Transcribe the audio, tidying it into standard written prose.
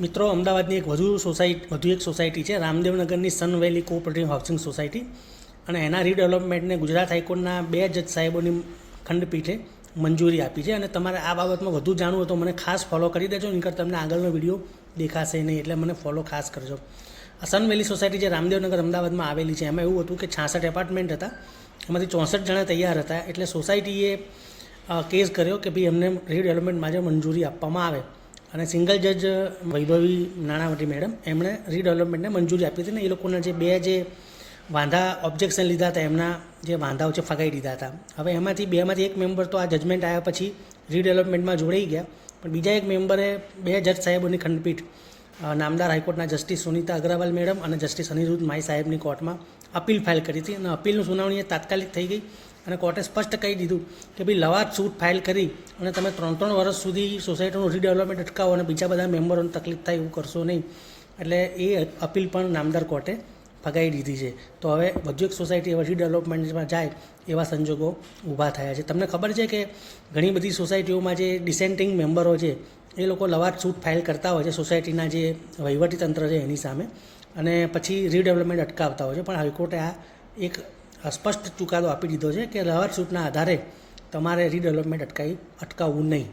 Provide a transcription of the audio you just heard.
મિત્રો, અમદાવાદની વધુ એક સોસાયટી છે રામદેવનગરની સન વેલી કોઓપરેટિવ હાઉસિંગ સોસાયટી, અને એના રીડેવલપમેન્ટને ગુજરાત હાઈકોર્ટના 2 જજ સાહેબોની ખંડપીઠે મંજૂરી આપી છે. અને તમારે આ બાબતમાં વધુ જાણવું હોય તો મને ખાસ ફોલો કરી દેજો, નહીંતર તમને આગળનો વિડીયો દેખાશે નહીં, એટલે મને ફોલો ખાસ કરજો. આ સન વેલી સોસાયટી જે રામદેવનગર અમદાવાદમાં આવેલી છે, એમાં એવું હતું કે 66 એપાર્ટમેન્ટ હતા, એમાંથી 64 જણા તૈયાર હતા. એટલે સોસાયટીએ કેસ કર્યો કે ભાઈ એમને રીડેવલપમેન્ટ માટે મંજૂરી આપવામાં આવે, અને સિંગલ જજ વૈભવી નાણાવટી મેડમ એમણે રીડેવલપમેન્ટને મંજૂરી આપી હતી. ને એ લોકોના જે વાંધા ઓબ્જેક્શન લીધા હતા, એમના જે વાંધાઓ છે ફગાવી દીધા હતા. હવે બેમાંથી એક મેમ્બર તો આ જજમેન્ટ આવ્યા પછી રીડેવલપમેન્ટમાં જોડાઈ ગયા, પણ બીજા એક મેમ્બરે 2 જજ સાહેબોની ખંડપીઠ નામદાર હાઈકોર્ટના જસ્ટિસ સુનિતા અગ્રવાલ મેડમ અને જસ્ટિસ અનિરુદ્ધ માઈ સાહેબની કોર્ટમાં અપીલ ફાઇલ કરી હતી. અને અપીલની સુનાવણી તાત્કાલિક થઈ ગઈ, અને કોર્ટે સ્પષ્ટ કહી દીધું કે ભાઈ લવાદ સૂટ ફાઇલ કરી અને તમે 3 વર્ષ સુધી સોસાયટીનું રીડેવલપમેન્ટ અટકાવો અને બીજા બધા મેમ્બરોને તકલીફ થાય એવું કરશો નહીં. એટલે એ અપીલ પણ નામદાર કોર્ટે ફગાવી દીધી છે. તો હવે વધુ એક સોસાયટી હવે રીડેવલપમેન્ટમાં જાય એવા સંજોગો ઊભા થયા છે. તમને ખબર છે કે ઘણી બધી સોસાયટીઓમાં જે ડિસેન્ટિંગ મેમ્બરો છે એ લોકો લવાદ સૂટ ફાઇલ કરતા હોય છે સોસાયટીના જે વહીવટીતંત્ર છે એની સામે, અને પછી રીડેવલપમેન્ટ અટકાવતા હોય છે. પણ હાઈકોર્ટે આ એક સ્પષ્ટ ચુકાદો આપી દીધો છે કે લવાદ સૂટના આધારે તમારે રીડેવલપમેન્ટ અટકાવવું નહીં.